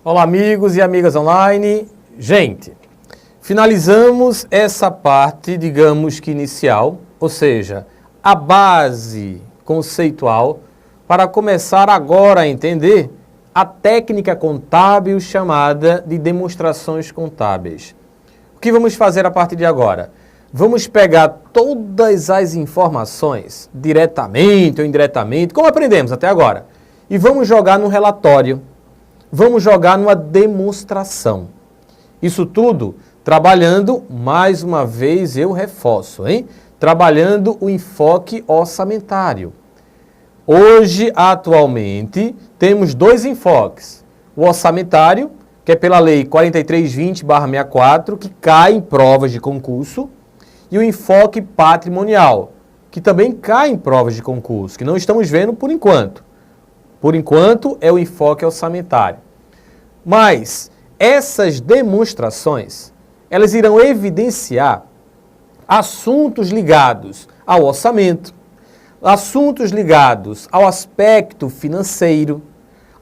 Olá, amigos e amigas online. Gente, finalizamos essa parte, digamos que inicial, ou seja, a base conceitual, para começar agora a entender a técnica contábil chamada de demonstrações contábeis. O que vamos fazer a partir de agora? Vamos pegar todas as informações, diretamente ou indiretamente, como aprendemos até agora, e vamos jogar no relatório. Vamos jogar numa demonstração. Isso tudo trabalhando, mais uma vez eu reforço, hein? Trabalhando o enfoque orçamentário. Hoje, atualmente, temos dois enfoques. O orçamentário, que é pela Lei 4320/64, que cai em provas de concurso, e o enfoque patrimonial, que também cai em provas de concurso, que não estamos vendo por enquanto. Por enquanto, é o enfoque orçamentário. Mas essas demonstrações, elas irão evidenciar assuntos ligados ao orçamento, assuntos ligados ao aspecto financeiro,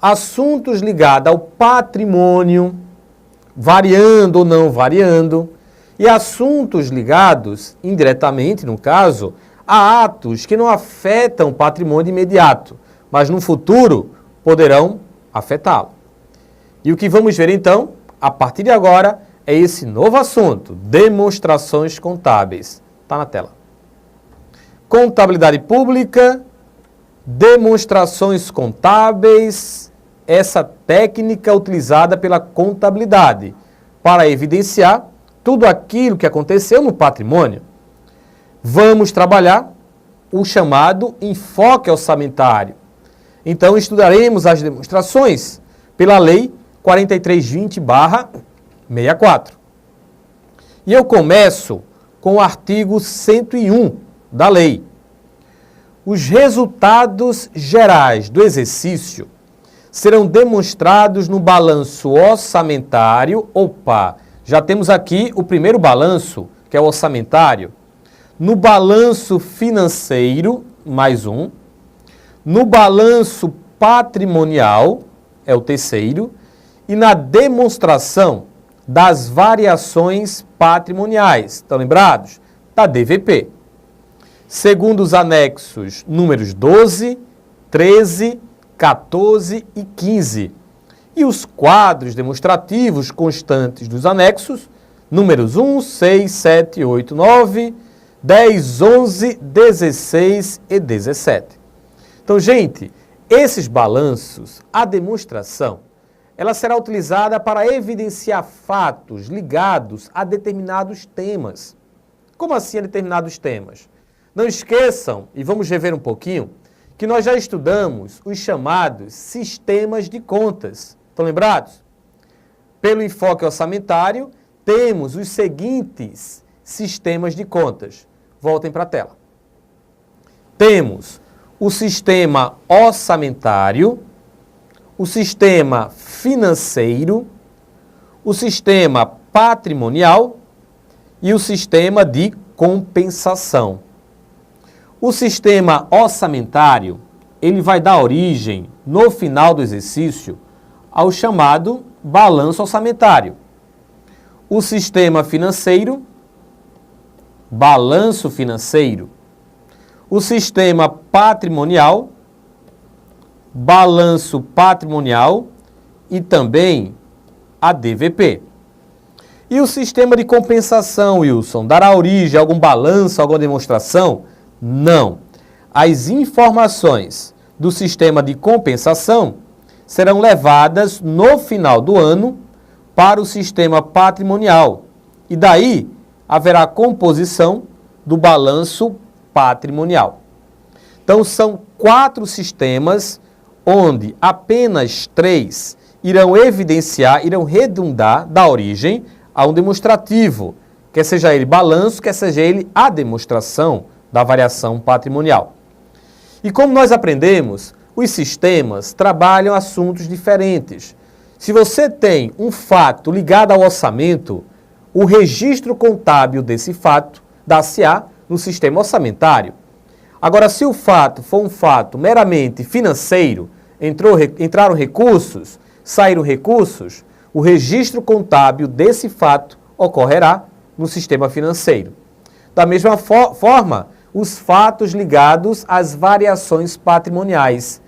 assuntos ligados ao patrimônio, variando ou não variando, e assuntos ligados, indiretamente no caso, a atos que não afetam o patrimônio imediato, mas no futuro poderão afetá-lo. E o que vamos ver então, a partir de agora, é esse novo assunto, demonstrações contábeis. Está na tela. Contabilidade pública, demonstrações contábeis, essa técnica utilizada pela contabilidade para evidenciar tudo aquilo que aconteceu no patrimônio. Vamos trabalhar o chamado enfoque orçamentário. Então, estudaremos as demonstrações pela Lei 4320/64. E eu começo com o artigo 101 da lei. Os resultados gerais do exercício serão demonstrados no balanço orçamentário. Opa, já temos aqui o primeiro balanço, que é o orçamentário. No balanço financeiro, mais um. No balanço patrimonial, é o terceiro. E na demonstração das variações patrimoniais. Estão lembrados? Da DVP. Segundo os anexos números 12, 13, 14 e 15. E os quadros demonstrativos constantes dos anexos, números 1, 6, 7, 8, 9, 10, 11, 16 e 17. Então, gente, esses balanços, a demonstração, ela será utilizada para evidenciar fatos ligados a determinados temas. Como assim a determinados temas? Não esqueçam, e vamos rever um pouquinho, que nós já estudamos os chamados sistemas de contas. Estão lembrados? Pelo enfoque orçamentário, temos os seguintes sistemas de contas. Voltem para a tela. Temos o sistema orçamentário, o sistema financeiro, o sistema patrimonial e o sistema de compensação. O sistema orçamentário, ele vai dar origem, no final do exercício, ao chamado balanço orçamentário. O sistema financeiro, balanço financeiro. O sistema patrimonial, balanço patrimonial e também a DVP. E o sistema de compensação, Wilson, dará origem a algum balanço, a alguma demonstração? Não. As informações do sistema de compensação serão levadas no final do ano para o sistema patrimonial. E daí haverá composição do balanço patrimonial. Então, são 4 sistemas onde apenas 3 irão evidenciar, irão redundar, dar origem a um demonstrativo, quer seja ele balanço, quer seja ele a demonstração da variação patrimonial. E como nós aprendemos, os sistemas trabalham assuntos diferentes. Se você tem um fato ligado ao orçamento, o registro contábil desse fato dá-se-á no sistema orçamentário. Agora, se o fato for um fato meramente financeiro, entraram recursos, saíram recursos, o registro contábil desse fato ocorrerá no sistema financeiro. Da mesma forma, os fatos ligados às variações patrimoniais,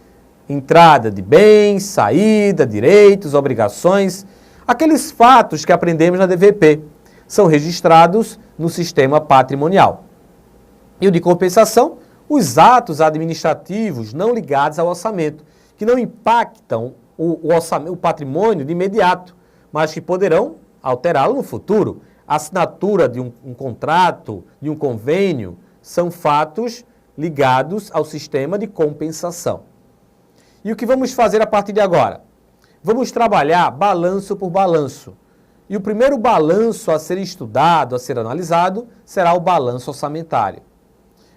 entrada de bens, saída, direitos, obrigações, aqueles fatos que aprendemos na DVP, são registrados no sistema patrimonial. E o de compensação, os atos administrativos não ligados ao orçamento, que não impactam o patrimônio de imediato, mas que poderão alterá-lo no futuro. A assinatura de um contrato, de um convênio, são fatos ligados ao sistema de compensação. E o que vamos fazer a partir de agora? Vamos trabalhar balanço por balanço. E o primeiro balanço a ser estudado, a ser analisado, será o balanço orçamentário.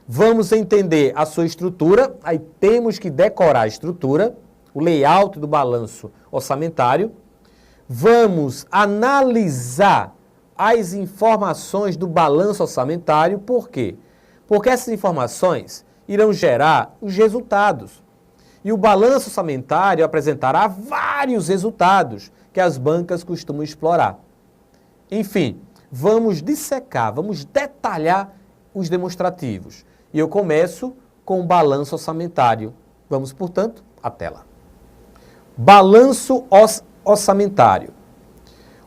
Vamos entender a sua estrutura, aí temos que decorar a estrutura, o layout do balanço orçamentário. Vamos analisar as informações do balanço orçamentário, por quê? Porque essas informações irão gerar os resultados. E o balanço orçamentário apresentará vários resultados que as bancas costumam explorar. Enfim, vamos dissecar, vamos detalhar os demonstrativos. E eu começo com o balanço orçamentário. Vamos, portanto, à tela. Balanço orçamentário.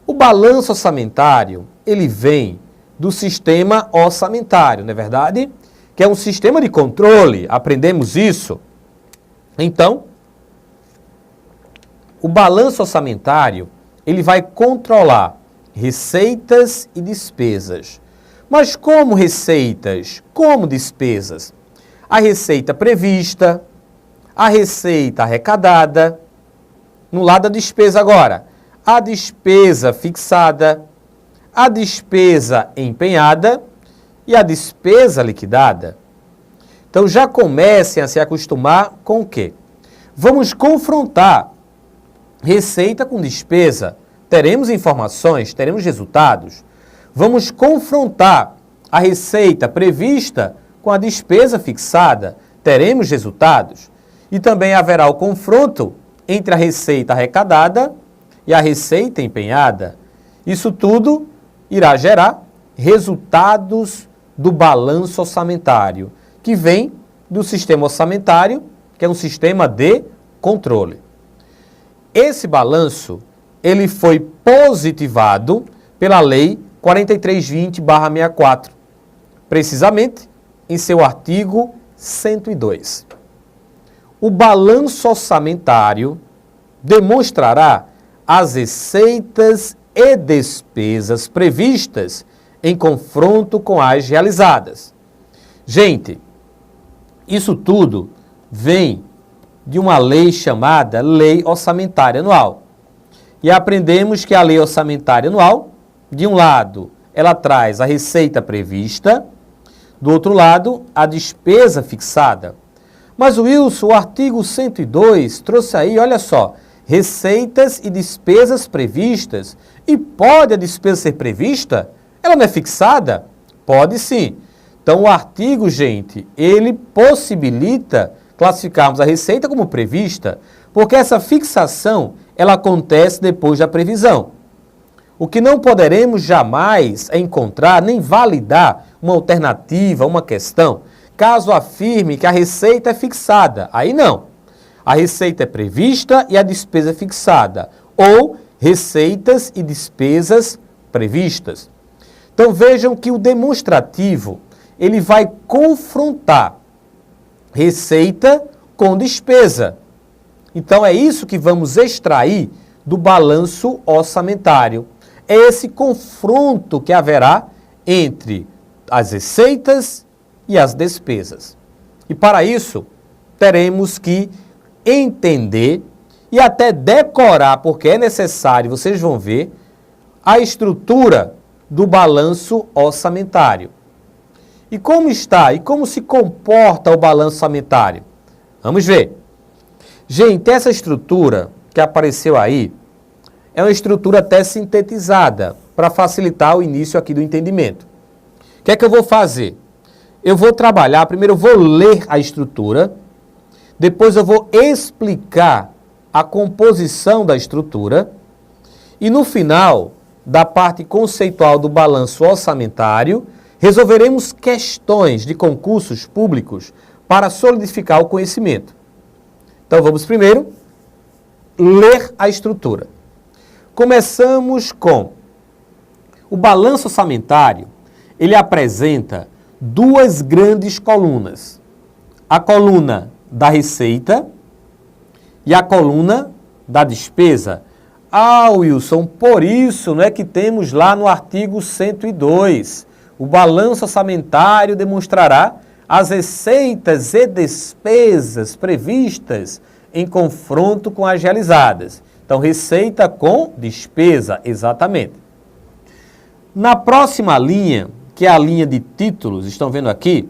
O balanço orçamentário, ele vem do sistema orçamentário, não é verdade? Que é um sistema de controle, aprendemos isso. Então, o balanço orçamentário, ele vai controlar receitas e despesas. Mas como receitas? Como despesas? A receita prevista, a receita arrecadada. No lado da despesa agora, a despesa fixada, a despesa empenhada e a despesa liquidada. Então já comecem a se acostumar com o quê? Vamos confrontar receita com despesa. Teremos informações, teremos resultados. Vamos confrontar a receita prevista com a despesa fixada. Teremos resultados. E também haverá o confronto entre a receita arrecadada e a receita empenhada. Isso tudo irá gerar resultados do balanço orçamentário, que vem do sistema orçamentário, que é um sistema de controle. Esse balanço, ele foi positivado pela Lei 4320/64, precisamente em seu artigo 102. O balanço orçamentário demonstrará as receitas e despesas previstas em confronto com as realizadas. Gente, isso tudo vem de uma lei chamada Lei Orçamentária Anual. E aprendemos que a Lei Orçamentária Anual, de um lado, ela traz a receita prevista, do outro lado, a despesa fixada. Mas, Wilson, o artigo 102 trouxe aí, olha só, receitas e despesas previstas. E pode a despesa ser prevista? Ela não é fixada? Pode sim. Então, o artigo, gente, ele possibilita classificarmos a receita como prevista, porque essa fixação, ela acontece depois da previsão. O que não poderemos jamais é encontrar nem validar uma alternativa, uma questão, caso afirme que a receita é fixada. Aí não. A receita é prevista e a despesa é fixada. Ou receitas e despesas previstas. Então vejam que o demonstrativo, ele vai confrontar receita com despesa. Então é isso que vamos extrair do balanço orçamentário. É esse confronto que haverá entre as receitas e as despesas. E para isso, teremos que entender e até decorar, porque é necessário, vocês vão ver, a estrutura do balanço orçamentário. E como está? E como se comporta o balanço orçamentário? Vamos ver. Gente, essa estrutura que apareceu aí é uma estrutura até sintetizada para facilitar o início aqui do entendimento. O que é que eu vou fazer? Eu vou trabalhar, primeiro eu vou ler a estrutura, depois eu vou explicar a composição da estrutura e no final da parte conceitual do balanço orçamentário, resolveremos questões de concursos públicos para solidificar o conhecimento. Então vamos primeiro ler a estrutura. Começamos com o balanço orçamentário. Ele apresenta duas grandes colunas. A coluna da receita e a coluna da despesa. Ah, Wilson, por isso não é que temos lá no artigo 102. O balanço orçamentário demonstrará as receitas e despesas previstas em confronto com as realizadas. Então, receita com despesa, exatamente. Na próxima linha, que é a linha de títulos, estão vendo aqui,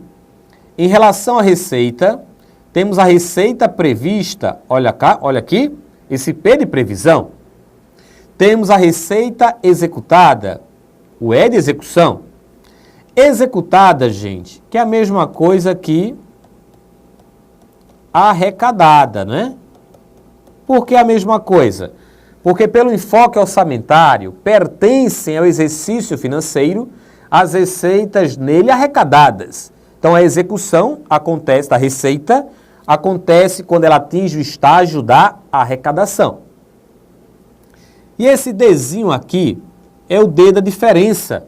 em relação à receita, temos a receita prevista, olha cá, olha aqui, esse P de previsão. Temos a receita executada, o E de execução. Executada, gente, que é a mesma coisa que arrecadada, né? Por que a mesma coisa? Porque pelo enfoque orçamentário, pertencem ao exercício financeiro as receitas nele arrecadadas. Então, a execução acontece, da receita, acontece quando ela atinge o estágio da arrecadação. E esse Dzinho aqui é o D da diferença.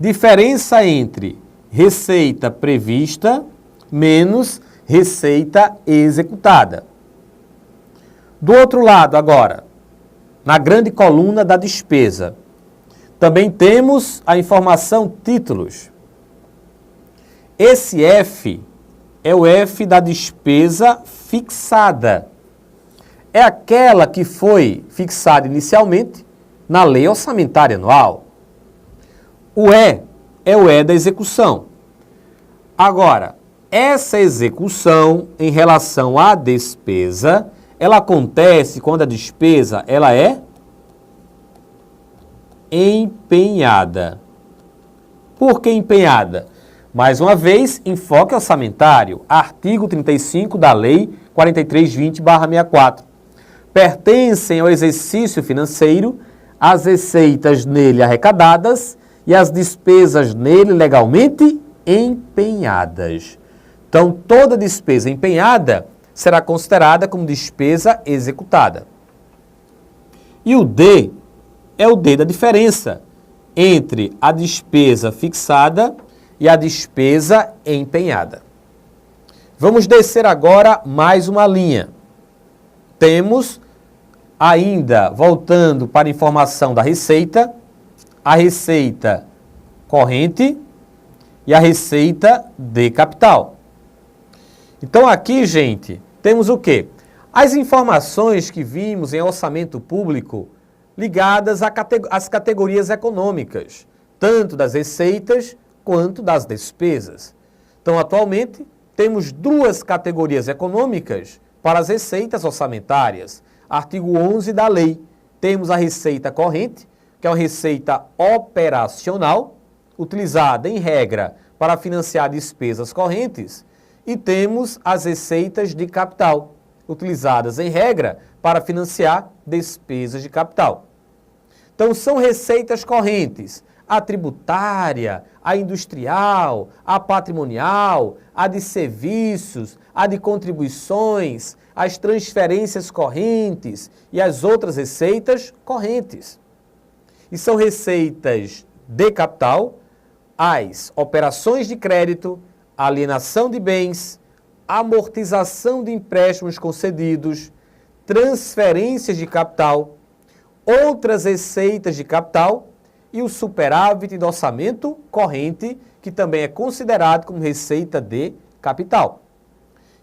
Diferença entre receita prevista menos receita executada. Do outro lado, agora, na grande coluna da despesa, também temos a informação títulos. Esse F é o F da despesa fixada. É aquela que foi fixada inicialmente na lei orçamentária anual. O E é o E da execução. Agora, essa execução em relação à despesa, ela acontece quando a despesa ela é empenhada. Por que empenhada? Mais uma vez, enfoque orçamentário, artigo 35 da Lei 4320/64. Pertencem ao exercício financeiro as receitas nele arrecadadas e as despesas nele legalmente empenhadas. Então, toda despesa empenhada será considerada como despesa executada. E o D é o D da diferença entre a despesa fixada e a despesa empenhada. Vamos descer agora mais uma linha. Temos ainda, voltando para a informação da receita, a receita corrente e a receita de capital. Então aqui, gente, temos o quê? As informações que vimos em orçamento público ligadas às categorias econômicas, tanto das receitas quanto das despesas. Então, atualmente, temos duas categorias econômicas para as receitas orçamentárias. Artigo 11 da lei. Temos a receita corrente, que é uma receita operacional, utilizada em regra para financiar despesas correntes, e temos as receitas de capital, utilizadas em regra para financiar despesas de capital. Então, são receitas correntes, a tributária, a industrial, a patrimonial, a de serviços, a de contribuições, as transferências correntes e as outras receitas correntes. E são receitas de capital, as operações de crédito, alienação de bens, amortização de empréstimos concedidos, transferências de capital, outras receitas de capital e o superávit do orçamento corrente, que também é considerado como receita de capital.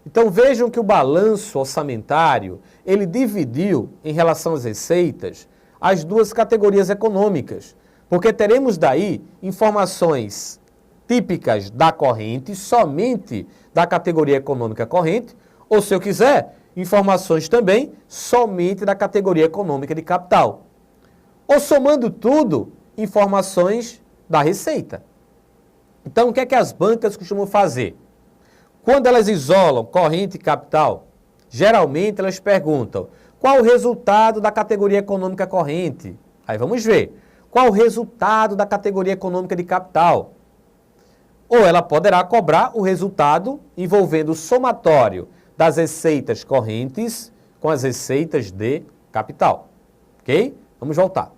Então vejam que o balanço orçamentário, ele dividiu em relação às receitas as duas categorias econômicas, porque teremos daí informações típicas da corrente, somente da categoria econômica corrente, ou se eu quiser, informações também somente da categoria econômica de capital. Ou somando tudo, informações da receita. Então, o que é que as bancas costumam fazer? Quando elas isolam corrente e capital, geralmente elas perguntam, Qual o resultado da categoria econômica corrente? Aí vamos ver. Qual o resultado da categoria econômica de capital? Ou ela poderá cobrar o resultado envolvendo o somatório das receitas correntes com as receitas de capital. Ok? Vamos voltar.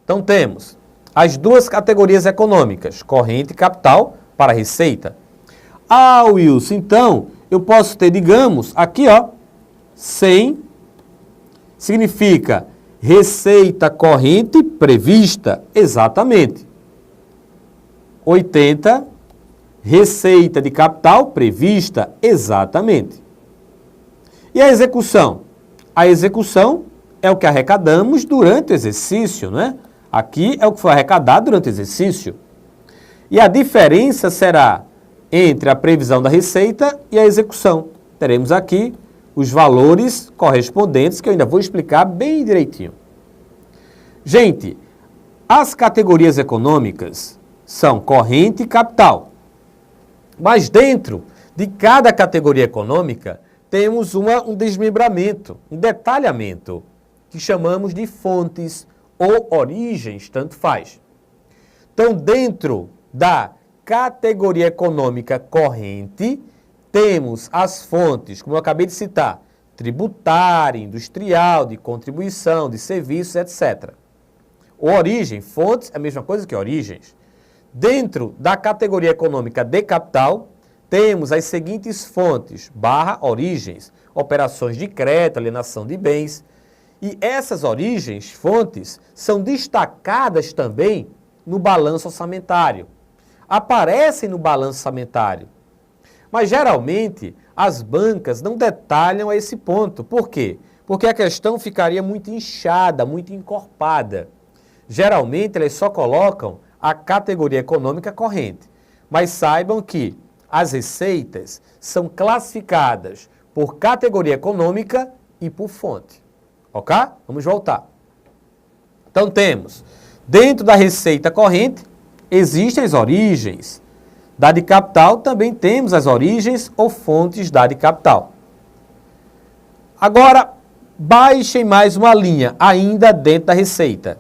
Então temos as duas categorias econômicas, corrente e capital, para receita. Ah, Wilson, então eu posso ter, digamos, aqui, ó, 100 significa receita corrente prevista. Exatamente. 80, receita de capital prevista. Exatamente. E a execução? A execução é o que arrecadamos durante o exercício, não é? Aqui é o que foi arrecadado durante o exercício. E a diferença será entre a previsão da receita e a execução. Teremos aqui os valores correspondentes, que eu ainda vou explicar bem direitinho. Gente, as categorias econômicas são corrente e capital. Mas dentro de cada categoria econômica, temos um desmembramento, um detalhamento, que chamamos de fontes ou origens, tanto faz. Então, dentro da categoria econômica corrente, temos as fontes, como eu acabei de citar, tributária, industrial, de contribuição, de serviços, etc. O origem, fontes, é a mesma coisa que origens. Dentro da categoria econômica de capital, temos as seguintes fontes, origens, operações de crédito, alienação de bens. E essas origens, fontes, são destacadas também no balanço orçamentário. Aparecem no balanço orçamentário. Mas, geralmente, as bancas não detalham a esse ponto. Por quê? Porque a questão ficaria muito inchada, muito encorpada. Geralmente, elas só colocam a categoria econômica corrente. Mas saibam que as receitas são classificadas por categoria econômica e por fonte. Ok? Vamos voltar. Então, temos, dentro da receita corrente, existem as origens. Da de capital também temos as origens ou fontes da de capital. Agora, baixem mais uma linha, ainda dentro da receita.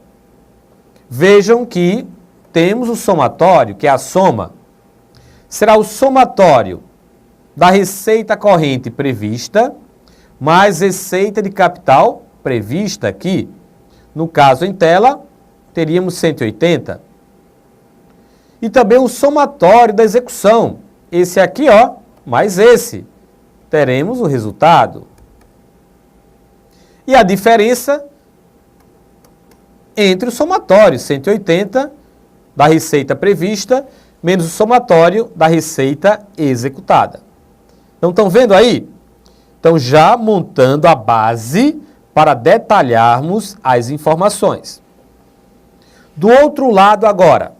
Vejam que temos o somatório, que é a soma. Será o somatório da receita corrente prevista, mais receita de capital prevista aqui. No caso em tela, teríamos 180. E também o somatório da execução. Esse aqui, ó, mais esse. Teremos o resultado. E a diferença entre o somatório, 180 da receita prevista, menos o somatório da receita executada. Então, estão vendo aí? Então, já montando a base para detalharmos as informações. Do outro lado agora,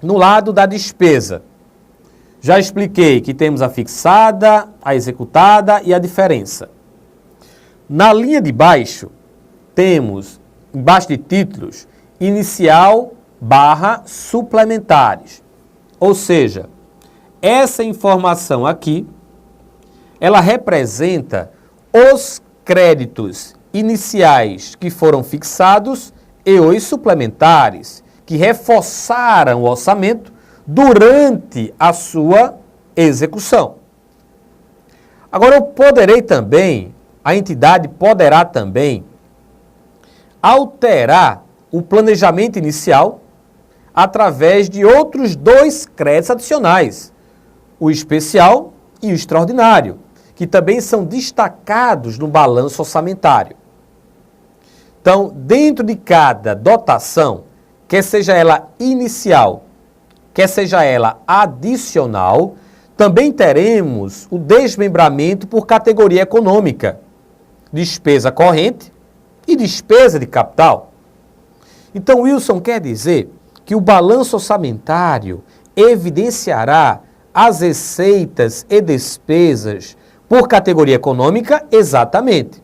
no lado da despesa, já expliquei que temos a fixada, a executada e a diferença. Na linha de baixo, temos, embaixo de títulos, inicial / suplementares. Ou seja, essa informação aqui, ela representa os créditos iniciais que foram fixados e os suplementares, que reforçaram o orçamento durante a sua execução. Agora, eu poderei também, a entidade poderá também alterar o planejamento inicial através de outros dois créditos adicionais, o especial e o extraordinário, que também são destacados no balanço orçamentário. Então, dentro de cada dotação, quer seja ela inicial, quer seja ela adicional, também teremos o desmembramento por categoria econômica, despesa corrente e despesa de capital. Então, Wilson, quer dizer que o balanço orçamentário evidenciará as receitas e despesas por categoria econômica? Exatamente.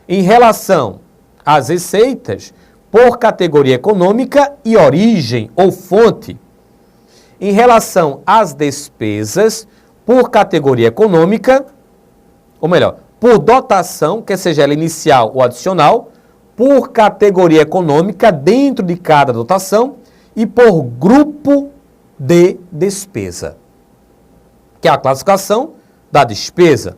Em relação às receitas, por categoria econômica e origem ou fonte. Em relação às despesas, por categoria econômica, ou melhor, por dotação, quer seja ela inicial ou adicional, por categoria econômica dentro de cada dotação e por grupo de despesa, que é a classificação da despesa.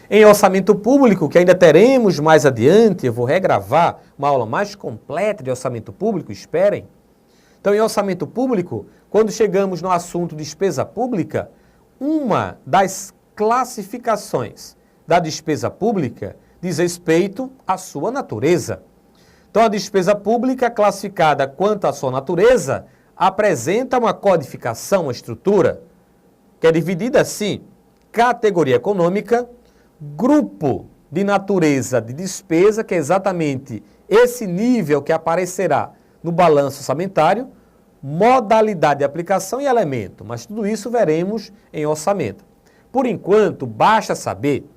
Em orçamento público, que ainda teremos mais adiante, eu vou regravar uma aula mais completa de orçamento público, esperem. Então, em orçamento público, quando chegamos no assunto despesa pública, uma das classificações da despesa pública diz respeito à sua natureza. Então, a despesa pública, classificada quanto à sua natureza, apresenta uma codificação, uma estrutura, que é dividida assim: categoria econômica, grupo de natureza de despesa, que é exatamente esse nível que aparecerá no balanço orçamentário, modalidade de aplicação e elemento, mas tudo isso veremos em orçamento. Por enquanto, basta saber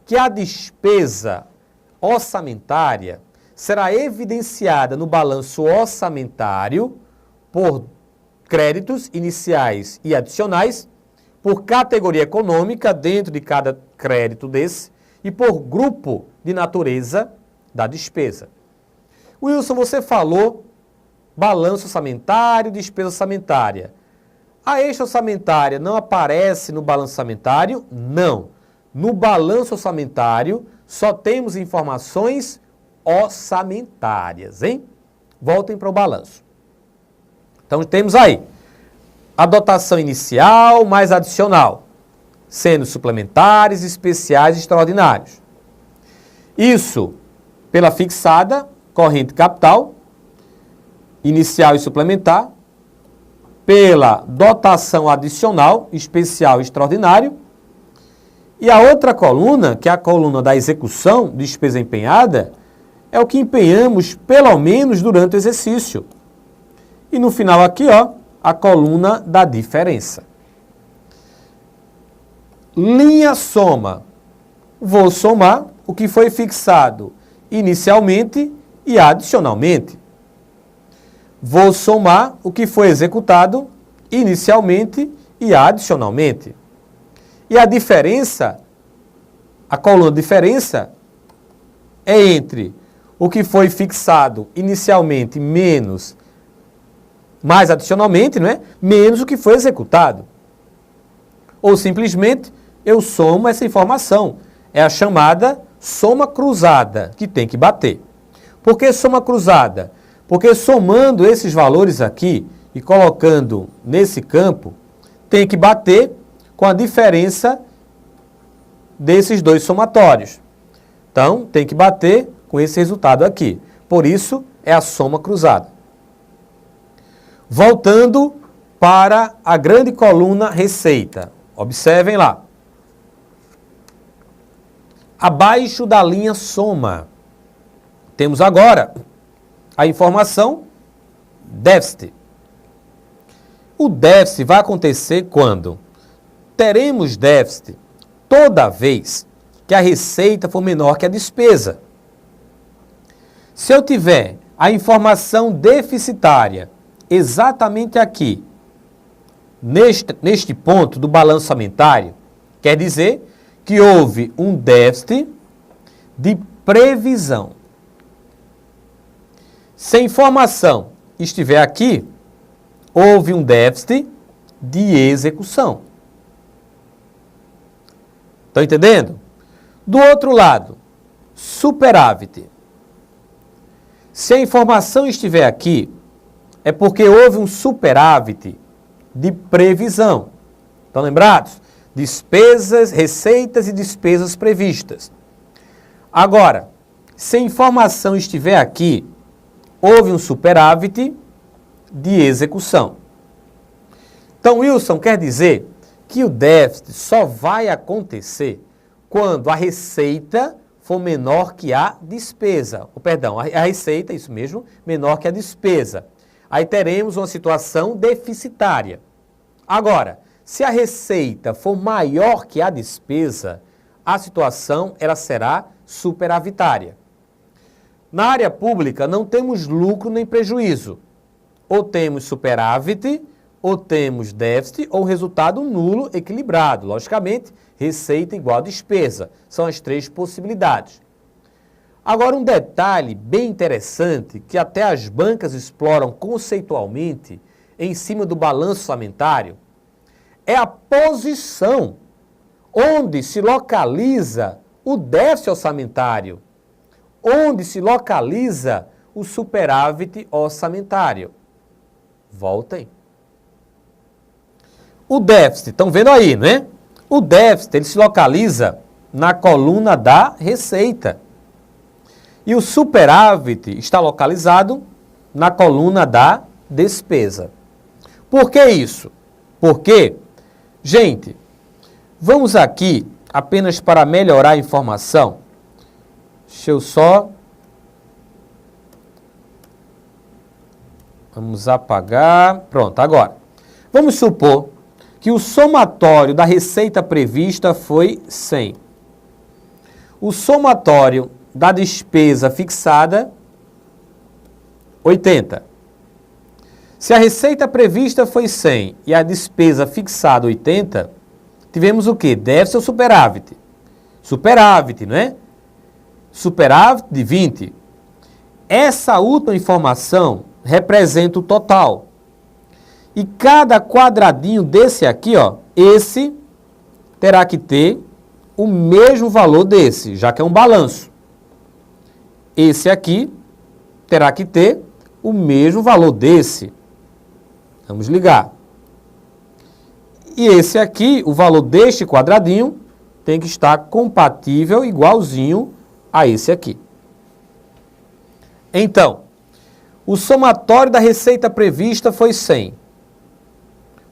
que a despesa orçamentária será evidenciada no balanço orçamentário por créditos iniciais e adicionais, por categoria econômica dentro de cada crédito desse e por grupo de natureza da despesa. Wilson, você falou balanço orçamentário, despesa orçamentária. A extra orçamentária não aparece no balanço orçamentário? Não. No balanço orçamentário só temos informações orçamentárias, hein? Voltem para o balanço. Então temos aí a dotação inicial mais adicional, sendo suplementares, especiais e extraordinários. Isso pela fixada, corrente capital, inicial e suplementar, pela dotação adicional, especial e extraordinário, e a outra coluna, que é a coluna da execução, despesa empenhada, é o que empenhamos pelo menos durante o exercício. E no final aqui, ó, a coluna da diferença. Linha soma. Vou somar o que foi fixado inicialmente e adicionalmente. Vou somar o que foi executado inicialmente e adicionalmente. E a diferença, a coluna diferença, é entre o que foi fixado inicialmente menos, mais adicionalmente, não é? Menos o que foi executado. Ou simplesmente eu somo essa informação. É a chamada soma cruzada, que tem que bater. Por que soma cruzada? Porque somando esses valores aqui e colocando nesse campo, tem que bater com a diferença desses dois somatórios. Então, tem que bater com esse resultado aqui. Por isso, é a soma cruzada. Voltando para a grande coluna receita. Observem lá. Abaixo da linha soma, temos agora a informação déficit. O déficit vai acontecer quando teremos déficit toda vez que a receita for menor que a despesa. Se eu tiver a informação deficitária exatamente aqui, neste ponto do balanço orçamentário, quer dizer que houve um déficit de previsão. Se a informação estiver aqui, houve um déficit de execução. Estão entendendo? Do outro lado, superávit. Se a informação estiver aqui, é porque houve um superávit de previsão. Estão lembrados? Despesas, receitas e despesas previstas. Agora, se a informação estiver aqui, houve um superávit de execução. Então, Wilson, quer dizer que o déficit só vai acontecer quando a receita for menor que a despesa. Perdão, a receita, isso mesmo, menor que a despesa. Aí teremos uma situação deficitária. Agora, se a receita for maior que a despesa, a situação ela será superavitária. Na área pública não temos lucro nem prejuízo. Ou temos superávit ou temos déficit ou resultado nulo equilibrado. Logicamente, receita igual a despesa. São as três possibilidades. Agora, um detalhe bem interessante que até as bancas exploram conceitualmente em cima do balanço orçamentário é a posição onde se localiza o déficit orçamentário, onde se localiza o superávit orçamentário. Voltem. O déficit, estão vendo aí, né? O déficit, ele se localiza na coluna da receita. E o superávit está localizado na coluna da despesa. Por que isso? Porque, gente, vamos aqui, apenas para melhorar a informação, deixa eu só... Vamos apagar. Pronto, agora. Vamos supor que o somatório da receita prevista foi 100. O somatório da despesa fixada, 80. Se a receita prevista foi 100 e a despesa fixada 80, tivemos o quê? Déficit ou superávit? Superávit, não é? Superávit de 20. Essa última informação representa o total. E cada quadradinho desse aqui, ó, esse terá que ter o mesmo valor desse, já que é um balanço. Esse aqui terá que ter o mesmo valor desse. Vamos ligar. E esse aqui, o valor deste quadradinho, tem que estar compatível, igualzinho a esse aqui. Então, o somatório da receita prevista foi 100.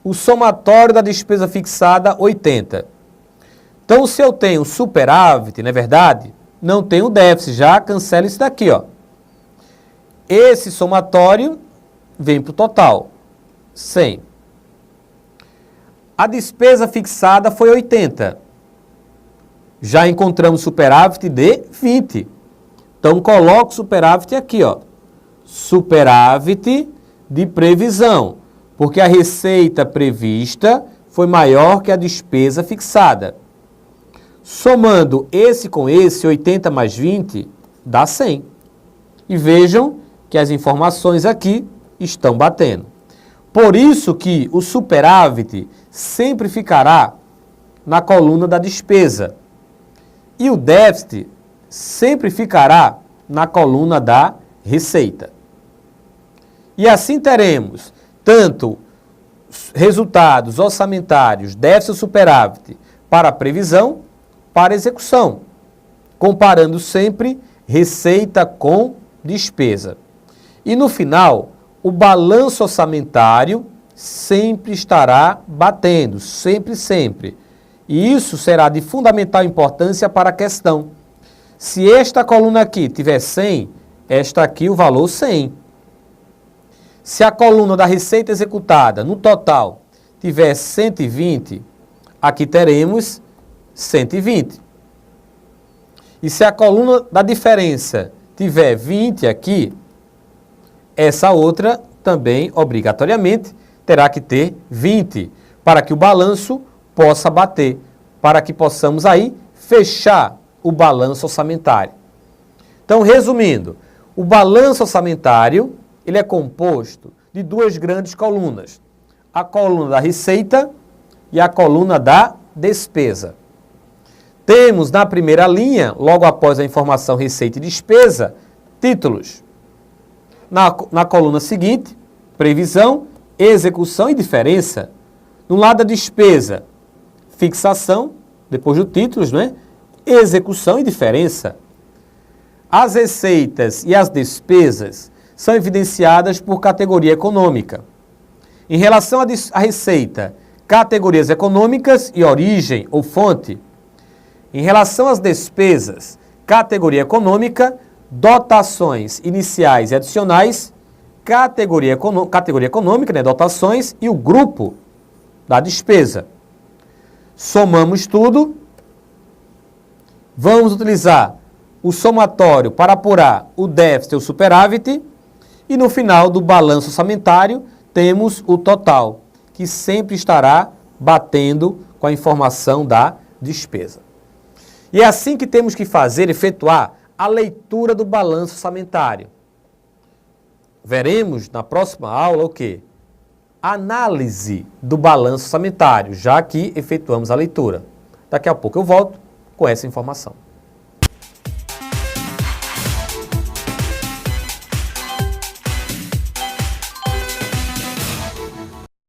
O somatório da despesa fixada, 80. Então, se eu tenho superávit, não é verdade? Não tenho déficit, já cancela isso daqui, ó. Esse somatório vem para o total, 100. A despesa fixada foi 80. Já encontramos superávit de 20. Então, coloco o superávit aqui, ó. Superávit de previsão, porque a receita prevista foi maior que a despesa fixada. Somando esse com esse, 80 mais 20, dá 100. E vejam que as informações aqui estão batendo. Por isso que o superávit sempre ficará na coluna da despesa. E o déficit sempre ficará na coluna da receita. E assim teremos tanto resultados orçamentários, déficit ou superávit, para a previsão, para a execução, comparando sempre receita com despesa. E no final, o balanço orçamentário sempre estará batendo, sempre. E isso será de fundamental importância para a questão. Se esta coluna aqui tiver 100, esta aqui o valor 100. Se a coluna da receita executada, no total, tiver 120, aqui teremos 120. E se a coluna da diferença tiver 20 aqui, essa outra também, obrigatoriamente, terá que ter 20, para que o balanço possa bater, para que possamos aí fechar o balanço orçamentário. Então, resumindo, o balanço orçamentário, ele é composto de duas grandes colunas, a coluna da receita e a coluna da despesa. Temos na primeira linha, logo após a informação receita e despesa, títulos. Na coluna seguinte, previsão, execução e diferença. No lado da despesa, fixação, depois do títulos, não é? Execução e diferença. As receitas e as despesas são evidenciadas por categoria econômica. Em relação à receita, categorias econômicas e origem ou fonte. Em relação às despesas, categoria econômica, dotações iniciais e adicionais, categoria econômica, né, dotações e o grupo da despesa. Somamos tudo, vamos utilizar o somatório para apurar o déficit e o superávit e no final do balanço orçamentário temos o total. que sempre estará batendo com a informação da despesa. E é assim que temos que fazer, efetuar a leitura do balanço orçamentário. Veremos na próxima aula o quê? Análise do balanço orçamentário, já que efetuamos a leitura. Daqui a pouco eu volto com essa informação.